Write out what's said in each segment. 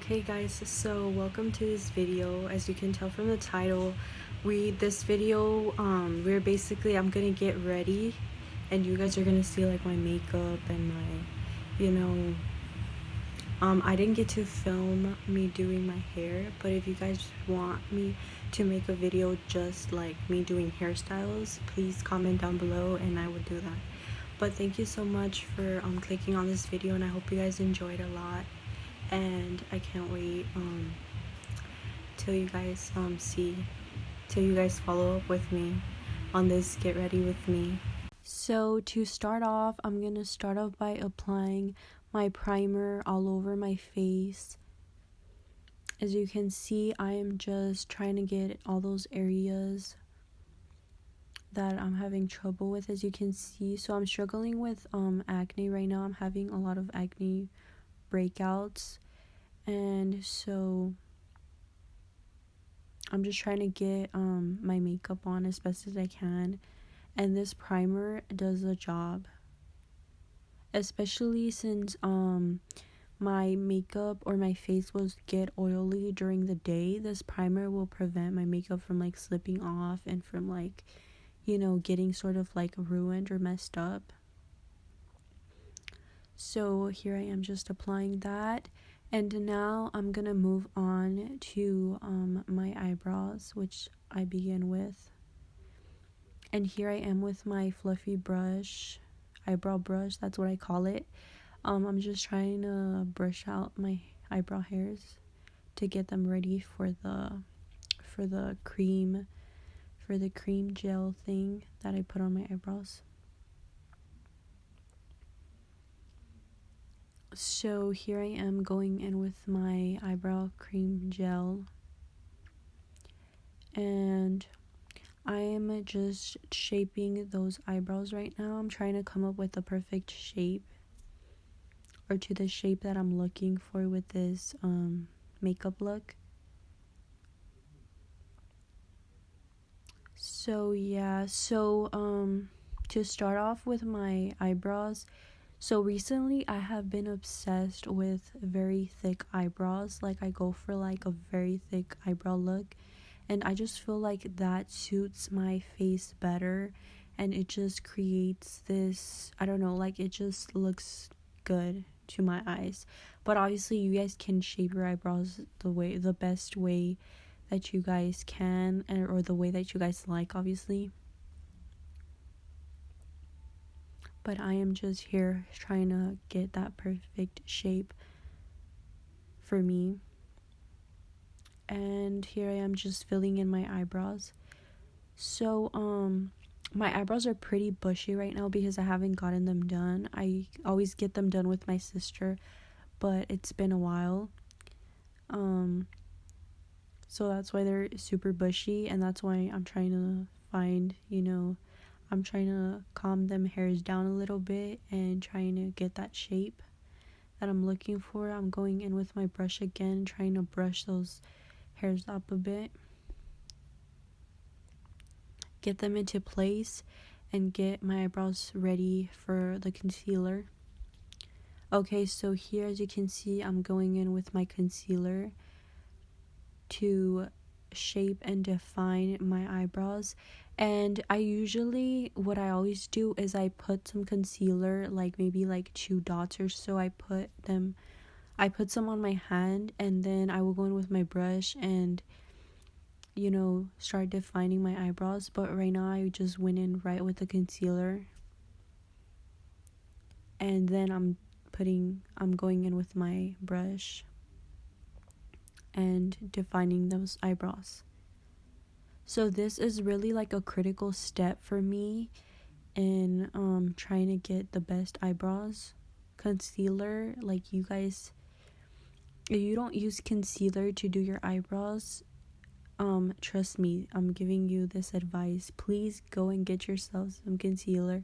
Okay guys, so welcome to this video. As you can tell from the title, this video we're basically, I'm gonna get ready and you guys are gonna see like my makeup and my I didn't get to film me doing my hair, but if you guys want me to make a video just like me doing hairstyles, please comment down below and I would do that. But thank you so much for clicking on this video, and I hope you guys enjoyed a lot. And I can't wait till you guys follow up with me on this get ready with me. So to start off, I'm gonna start off by applying my primer all over my face. As you can see, I am just trying to get all those areas that I'm having trouble with, as you can see. So I'm struggling with acne right now. I'm having a lot of acne breakouts, and so I'm just trying to get my makeup on as best as I can, and this primer does the job, especially since my makeup or my face will get oily during the day. This primer will prevent my makeup from like slipping off and from like, you know, getting sort of like ruined or messed up. So here I am just applying that, and now I'm gonna move on to my eyebrows, which I begin with. And here I am with my fluffy brush, eyebrow brush, that's what I call it. I'm just trying to brush out my eyebrow hairs to get them ready for the cream gel thing that I put on my eyebrows. So here I am going in with my eyebrow cream gel, and I am just shaping those eyebrows right now. I'm trying to come up with the perfect shape, or to the shape that I'm looking for with this makeup look. So yeah, to start off with my eyebrows, so recently I have been obsessed with very thick eyebrows. Like I go for like a very thick eyebrow look, and I just feel like that suits my face better, and it just creates this, I don't know, like it just looks good to my eyes. But obviously you guys can shape your eyebrows the best way that you guys can, or the way that you guys like, obviously. But I am just here trying to get that perfect shape for me. And here I am just filling in my eyebrows. So my eyebrows are pretty bushy right now because I haven't gotten them done. I always get them done with my sister, but it's been a while. So that's why they're super bushy, and that's why I'm trying to find, I'm trying to calm them hairs down a little bit and trying to get that shape that I'm looking for. I'm going in with my brush again, trying to brush those hairs up a bit, get them into place, and get my eyebrows ready for the concealer. Okay, so here, as you can see, I'm going in with my concealer to shape and define my eyebrows. And what I always do is I put some concealer, like maybe like 2 dots or so. I put some on my hand, and then I will go in with my brush and start defining my eyebrows. But right now I just went in right with the concealer, and then I'm going in with my brush and defining those eyebrows. So this is really like a critical step for me in trying to get the best eyebrows. Concealer, like, you guys, if you don't use concealer to do your eyebrows, trust me, I'm giving you this advice. Please go and get yourself some concealer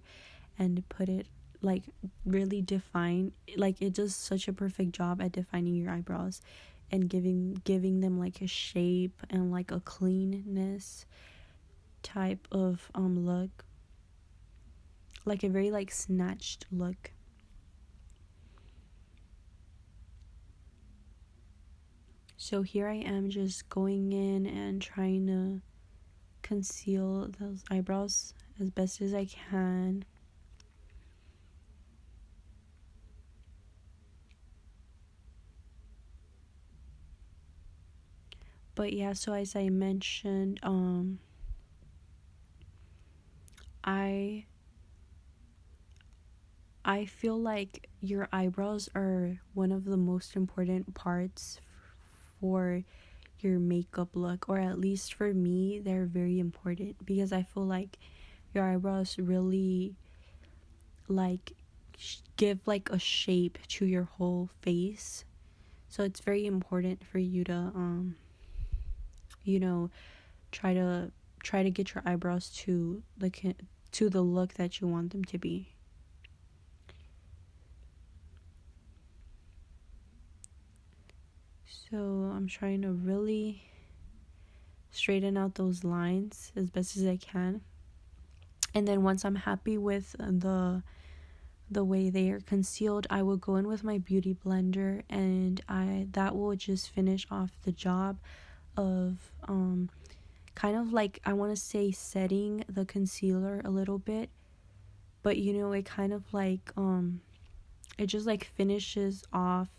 and put it, like, really define, like, it does such a perfect job at defining your eyebrows and giving them like a shape and like a cleanness type of look, like a very like snatched look. So here I am just going in and trying to conceal those eyebrows as best as I can. But yeah, so as I mentioned, I feel like your eyebrows are one of the most important parts for your makeup look, or at least for me, they're very important because I feel like your eyebrows really like give like a shape to your whole face. So it's very important for you to you know, try to get your eyebrows to the look that you want them to be. So I'm trying to really straighten out those lines as best as I can. And then once I'm happy with the way they are concealed, I will go in with my beauty blender, and that will just finish off the job of kind of like, I want to say, setting the concealer a little bit, but you know, it kind of like it just like finishes off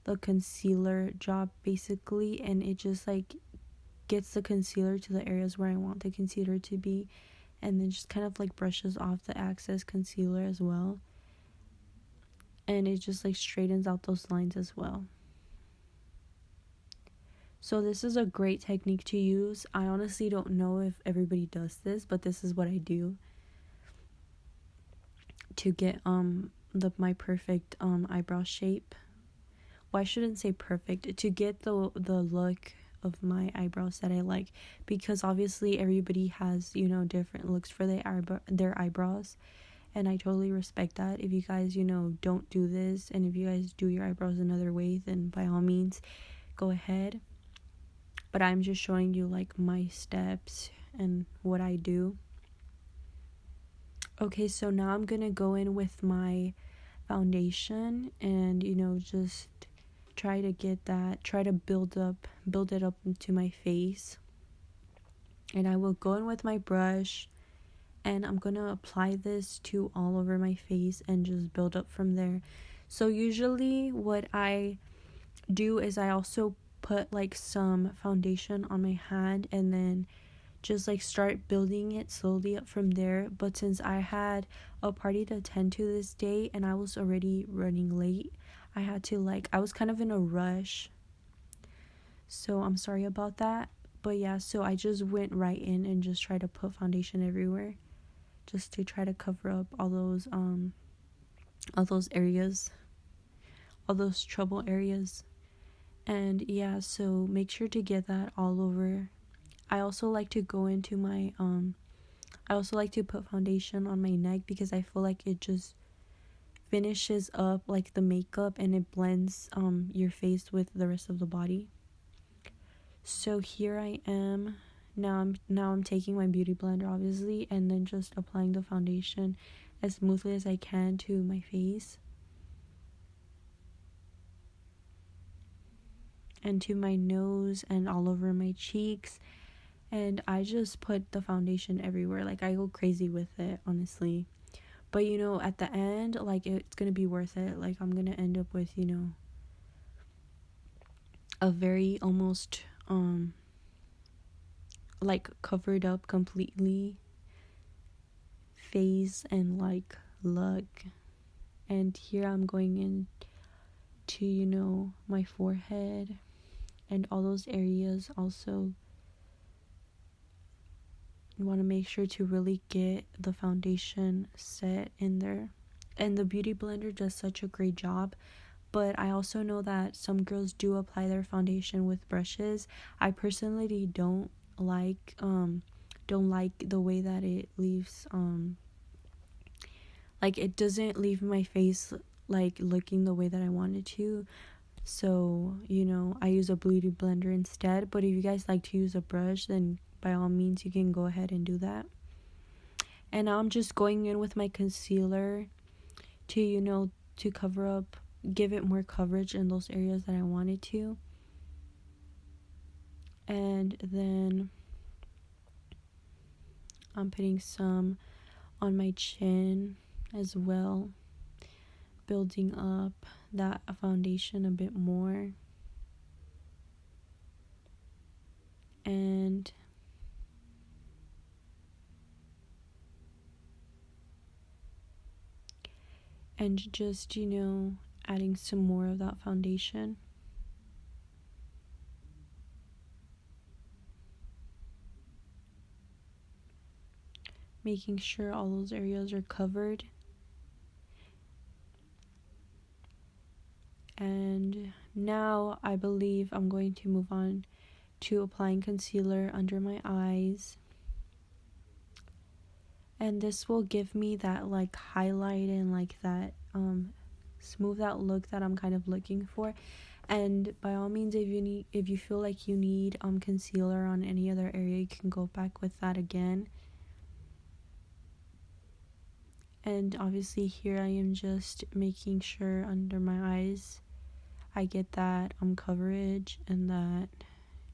the concealer job basically, and it just like gets the concealer to the areas where I want the concealer to be, and then just kind of like brushes off the excess concealer as well, and it just like straightens out those lines as well. So this is a great technique to use. I honestly don't know if everybody does this, but this is what I do to get my perfect eyebrow shape. Well, I shouldn't say perfect, to get the look of my eyebrows that I like, because obviously everybody has, you know, different looks for their eyebrows, and I totally respect that. If you guys, you know, don't do this, and if you guys do your eyebrows another way, then by all means go ahead. But I'm just showing you like my steps and what I do. Okay, so now I'm gonna go in with my foundation and, you know, just try to build it up into my face. And I will go in with my brush, and I'm gonna apply this to all over my face and just build up from there. So usually what I do is I also put like some foundation on my hand and then just like start building it slowly up from there. But since I had a party to attend to this day and I was already running late, I was kind of in a rush, so I'm sorry about that. But yeah, so I just went right in and just tried to put foundation everywhere, just to try to cover up all those areas, all those trouble areas. And yeah, so make sure to get that all over. I also like to go into my I also like to put foundation on my neck because I feel like it just finishes up like the makeup, and it blends your face with the rest of the body. So here I am. Now I'm taking my beauty blender obviously, and then just applying the foundation as smoothly as I can to my face and to my nose and all over my cheeks. And I just put the foundation everywhere. Like, I go crazy with it, honestly. But, you know, at the end, like, it's gonna be worth it. Like, I'm gonna end up with, you know, a very almost, like, covered up completely face and, like, look. And here I'm going in to, you know, my forehead and all those areas also. You want to make sure to really get the foundation set in there, and the beauty blender does such a great job. But I also know that some girls do apply their foundation with brushes. I personally don't like the way that it leaves like, it doesn't leave my face like looking the way that I want it to. So, you know, I use a beauty blender instead. But if you guys like to use a brush, then by all means you can go ahead and do that. And now I'm just going in with my concealer to, you know, to cover up, give it more coverage in those areas that I wanted to. And then I'm putting some on my chin as well, building up that foundation a bit more. And just, adding some more of that foundation. Making sure all those areas are covered. And now I believe I'm going to move on to applying concealer under my eyes. And this will give me that like highlight and like that smooth out look that I'm kind of looking for. And by all means, if you feel like you need concealer on any other area, you can go back with that again. And obviously here I am just making sure under my eyes I get that coverage and that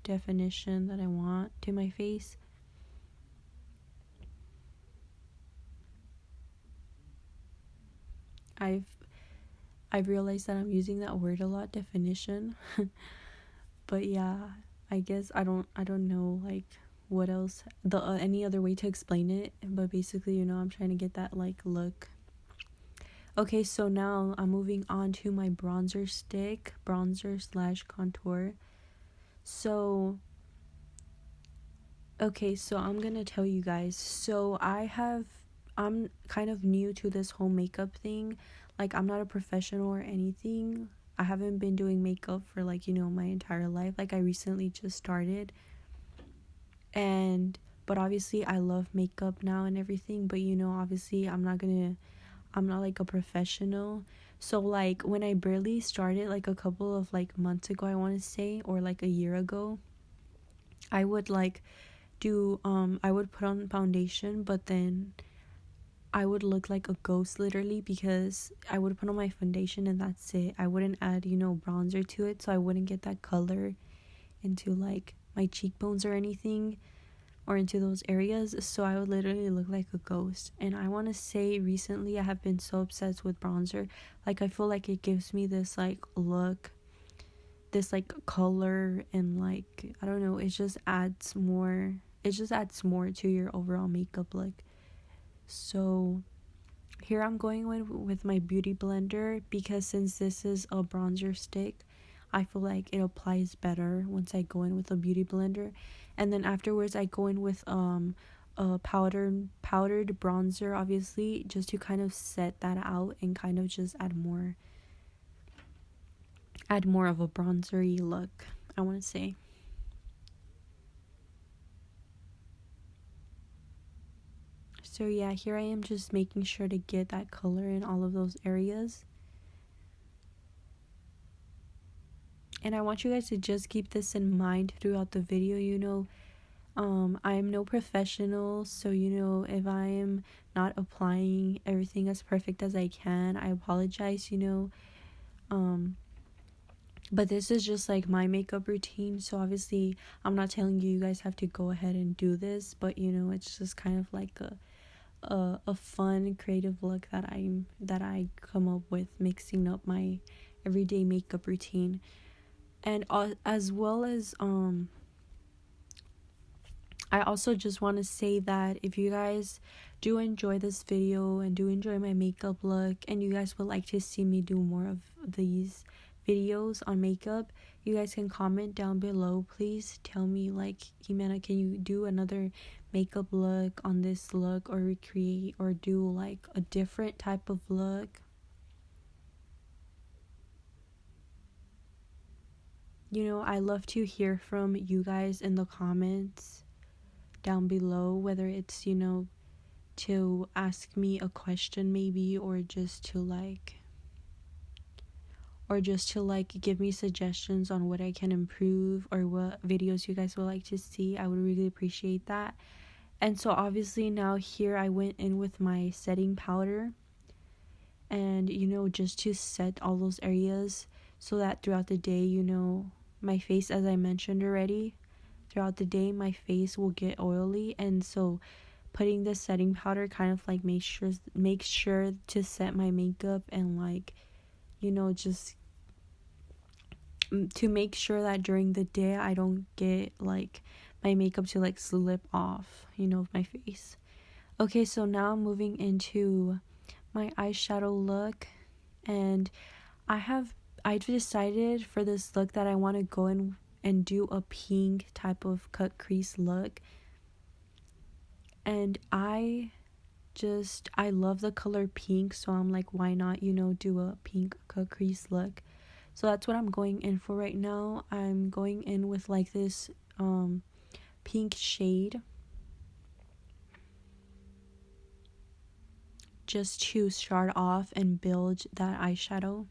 definition that I want to my face. I've realized that I'm using that word a lot, definition. But yeah, I guess I don't know like what else any other way to explain it, but basically, I'm trying to get that like look. Okay, so now I'm moving on to my bronzer stick, bronzer/contour. So okay, so I'm gonna tell you guys. So I'm kind of new to this whole makeup thing. Like, I'm not a professional or anything. I haven't been doing makeup for like, my entire life. Like, I recently just started. But obviously I love makeup now and everything, but obviously I'm not like a professional. So like when I barely started, like a couple of like months ago, I want to say, or like a year ago, I would like I would put on foundation, but then I would look like a ghost literally, because I would put on my foundation and that's it. I wouldn't add, bronzer to it, so I wouldn't get that color into like my cheekbones or anything, or into those areas. So I would literally look like a ghost. And I want to say recently I have been so obsessed with bronzer. Like, I feel like it gives me this like look, this like color, and like, I don't know, it just adds more to your overall makeup look. So here I'm going with my beauty blender, because since this is a bronzer stick, I feel like it applies better once I go in with a beauty blender. And then afterwards I go in with a powdered bronzer, obviously, just to kind of set that out and kind of just add more of a bronzery look, I want to say. So yeah, here I am just making sure to get that color in all of those areas. And I want you guys to just keep this in mind throughout the video. I am no professional, so if I am not applying everything as perfect as I can, I apologize. But this is just like my makeup routine, so obviously I'm not telling you guys have to go ahead and do this, but it's just kind of like a fun creative look that I come up with, mixing up my everyday makeup routine. And as well as I also just want to say that if you guys do enjoy this video and do enjoy my makeup look, and you guys would like to see me do more of these videos on makeup, you guys can comment down below. Please tell me, like, Jimena, can you do another makeup look on this look, or recreate or do like a different type of look? I love to hear from you guys in the comments down below, whether it's to ask me a question maybe, or just to give me suggestions on what I can improve, or what videos you guys would like to see. I would really appreciate that. And so obviously now here I went in with my setting powder, and just to set all those areas, so that throughout the day, my face, as I mentioned already, throughout the day my face will get oily, and so putting this setting powder kind of like make sure to set my makeup and like, you know, just to make sure that during the day I don't get like my makeup to like slip off, you know, my face. Okay, so now I'm moving into my eyeshadow look, and I've decided for this look that I want to go in and do a pink type of cut crease look. And I love the color pink, so I'm like, why not, you know, do a pink cut crease look. So that's what I'm going in for right now. I'm going in with like this pink shade, just to start off and build that eyeshadow.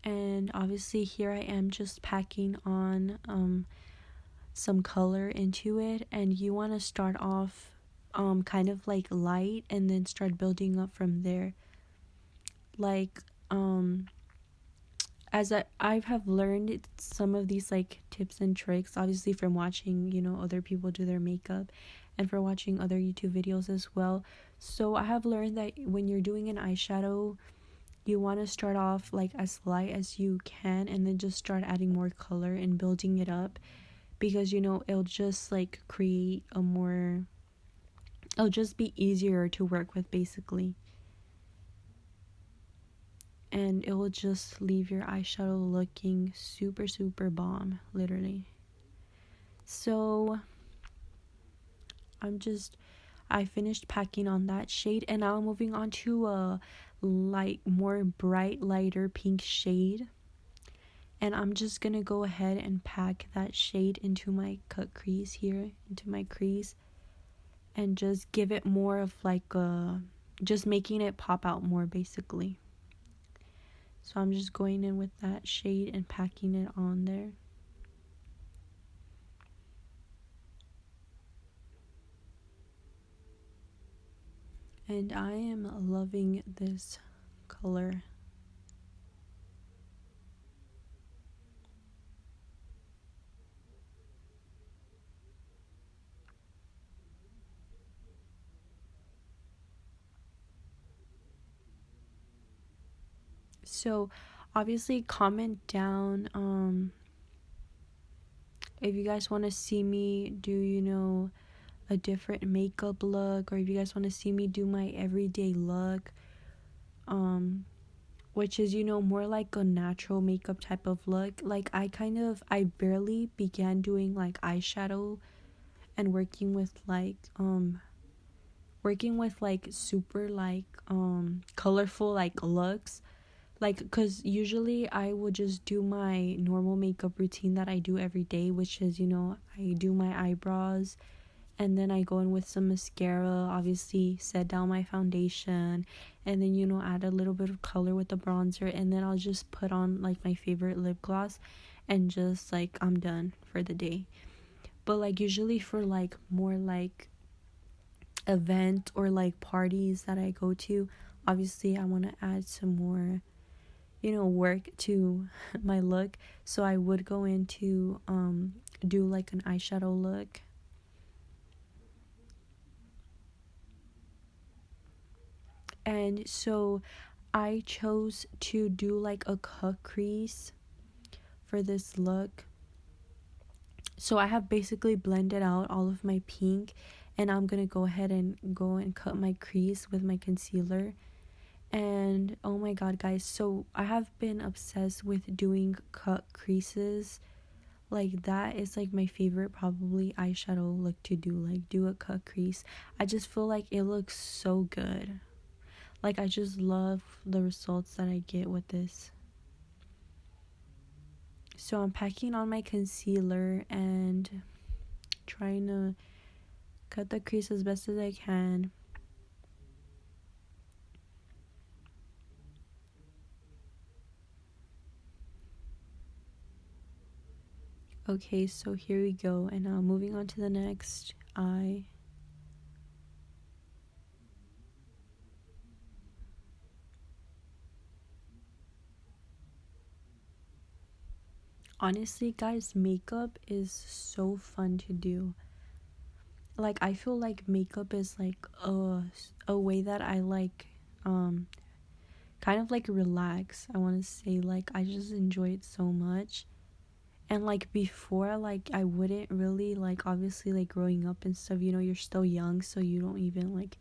And obviously here I am just packing on some color into it, and you want to start off kind of like light and then start building up from there. Like as I have learned some of these like tips and tricks, obviously from watching, you know, other people do their makeup and for watching other YouTube videos as well. So I have learned that when you're doing an eyeshadow, you want to start off like as light as you can and then just start adding more color and building it up, because, you know, it'll just like create it'll just be easier to work with basically. And it will just leave your eyeshadow looking super, super bomb, literally. So I finished packing on that shade, and now I'm moving on to a more bright, lighter pink shade. And I'm just gonna go ahead and pack that shade into my cut crease here, into my crease, and just give it more of like just making it pop out more basically. So I'm just going in with that shade and packing it on there. And I am loving this color. So obviously comment down if you guys want to see me do, you know, a different makeup look, or if you guys want to see me do my everyday look, which is, you know, more like a natural makeup type of look. Like I barely began doing like eyeshadow and working with like super like colorful like looks, like, because usually I would just do my normal makeup routine that I do every day, which is, you know, I do my eyebrows and then I go in with some mascara, obviously set down my foundation, and then, you know, add a little bit of color with the bronzer, and then I'll just put on like my favorite lip gloss and just like I'm done for the day. But like usually for like more like event or like parties that I go to, obviously I want to add some more, you know, work to my look, so I would go into do like an eyeshadow look. And so I chose to do like a cut crease for this look. So I have basically blended out all of my pink, and I'm gonna go ahead and cut my crease with my concealer. And oh my god, guys, so I have been obsessed with doing cut creases. Like that is like my favorite probably eyeshadow look to do, like do a cut crease. I just feel like it looks so good. Like I just love the results that I get with this. So I'm packing on my concealer and trying to cut the crease as best as I can. Okay, so here we go, and now moving on to the next eye. Honestly, guys, makeup is so fun to do. Like, I feel like makeup is like a way that I like kind of like relax. I want to say, like, I just enjoy it so much. And like before, like, I wouldn't really, like, obviously, like, growing up and stuff, you know, you're still young, so you don't even like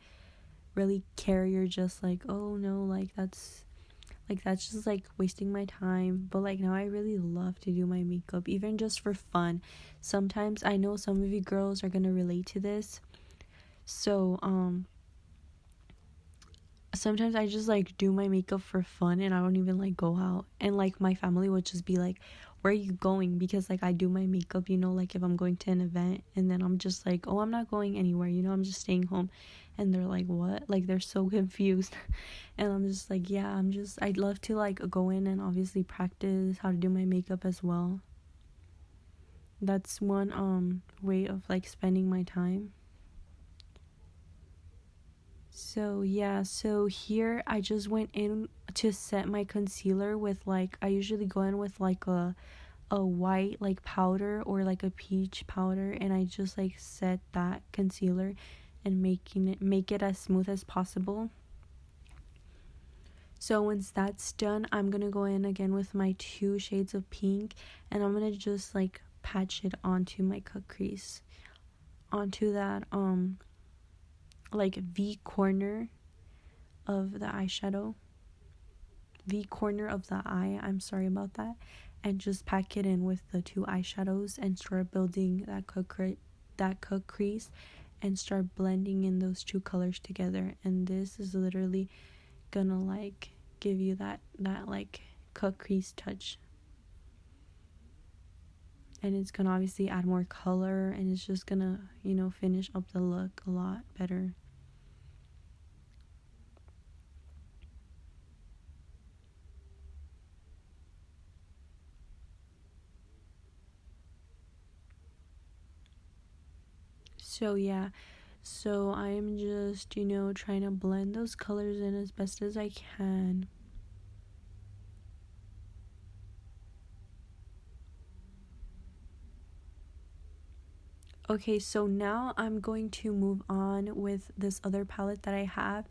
really care. You're just like, oh no, that's just like wasting my time. But like now I really love to do my makeup, even just for fun. Sometimes, I know some of you girls are gonna relate to this, so sometimes I just like do my makeup for fun, and I don't even like go out. And like my family would just be like, where are you going? Because like I do my makeup, you know, like if I'm going to an event, and then I'm just like, oh, I'm not going anywhere, you know, I'm just staying home. And they're like, what? Like, they're so confused. And I'm just like, yeah, I'd love to like go in and obviously practice how to do my makeup as well. That's one way of like spending my time. So yeah, so here I just went in to set my concealer with, like, I usually go in with like a white like powder or like a peach powder, and I just like set that concealer and make it as smooth as possible. So once that's done, I'm gonna go in again with my 2 shades of pink, and I'm gonna just like patch it onto my cut crease, onto that like V corner of the eyeshadow, V corner of the eye, I'm sorry about that, and just pack it in with the 2 eyeshadows and start building that cut crease and start blending in those 2 colors together. And this is literally gonna like give you that like cut crease touch, and it's gonna obviously add more color, and it's just gonna, you know, finish up the look a lot better. So yeah, so I am just, you know, trying to blend those colors in as best as I can. Okay, so now I'm going to move on with this other palette that I have,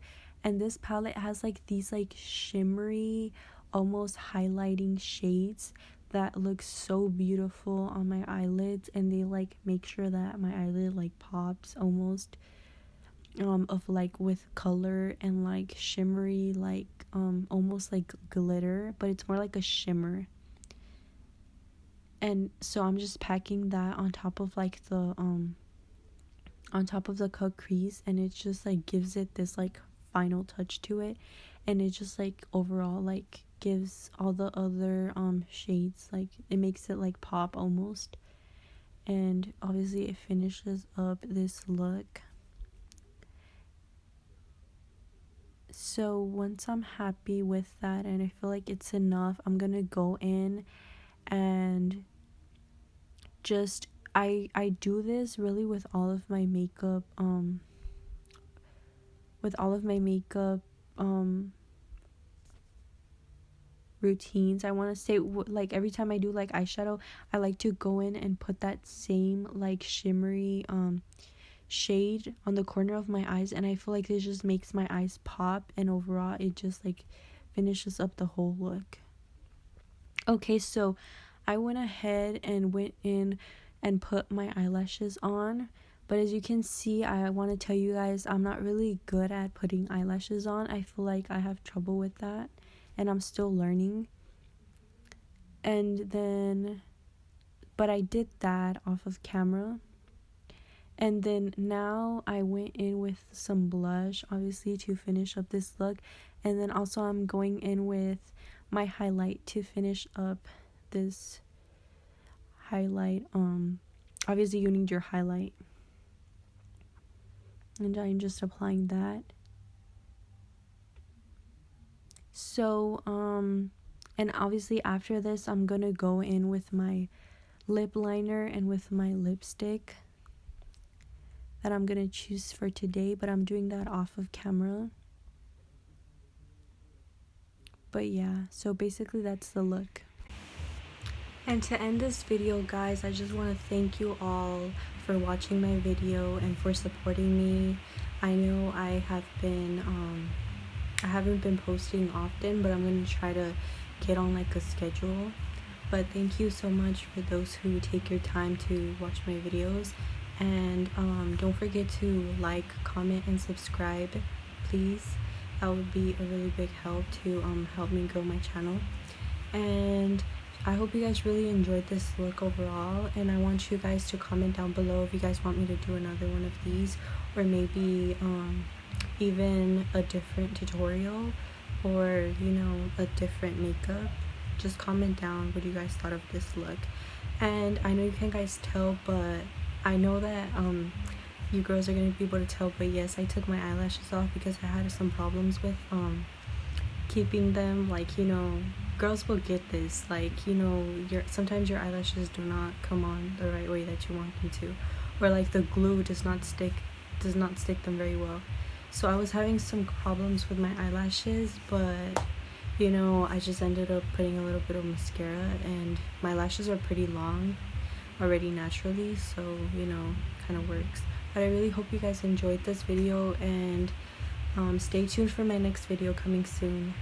and this palette has like these like shimmery, almost highlighting shades that look so beautiful on my eyelids, and they like make sure that my eyelid like pops almost, of like with color and like shimmery, like almost like glitter, but it's more like a shimmer. And so I'm just packing that on top of like the on top of the cut crease, and it just like gives it this like final touch to it, and it just like overall like gives all the other shades, like it makes it like pop almost, and obviously it finishes up this look. So once I'm happy with that and I feel like it's enough, I'm gonna go in and just I do this really with all of my makeup with all of my makeup routines. I want to say, like, every time I do like eyeshadow, I like to go in and put that same like shimmery shade on the corner of my eyes, and I feel like this just makes my eyes pop, and overall it just like finishes up the whole look. Okay, so I went ahead and went in and put my eyelashes on, but as you can see, I want to tell you guys, I'm not really good at putting eyelashes on. I feel like I have trouble with that, and I'm still learning. And then, but I did that off of camera. And then now I went in with some blush, obviously, to finish up this look. And then also I'm going in with my highlight to finish up this highlight. Obviously you need your highlight. And I'm just applying that. So, and obviously after this, I'm gonna go in with my lip liner and with my lipstick that I'm gonna choose for today, but I'm doing that off of camera. But yeah, so basically that's the look. And to end this video, guys, I just want to thank you all for watching my video and for supporting me. I know I haven't been posting often, but I'm going to try to get on like a schedule. But thank you so much for those who take your time to watch my videos. And don't forget to like, comment, and subscribe, please. That would be a really big help to help me grow my channel. And I hope you guys really enjoyed this look overall, and I want you guys to comment down below if you guys want me to do another one of these, or maybe even a different tutorial, or you know, a different makeup. Just comment down what you guys thought of this look. And I know you can't guys tell, but I know that you girls are gonna be able to tell, but yes, I took my eyelashes off because I had some problems with keeping them. Like, you know, girls will get this, like, you know, sometimes your eyelashes do not come on the right way that you want them to, or like the glue does not stick them very well. So I was having some problems with my eyelashes, but you know, I just ended up putting a little bit of mascara, and my lashes are pretty long already naturally, so you know, kind of works. But I really hope you guys enjoyed this video, and stay tuned for my next video coming soon.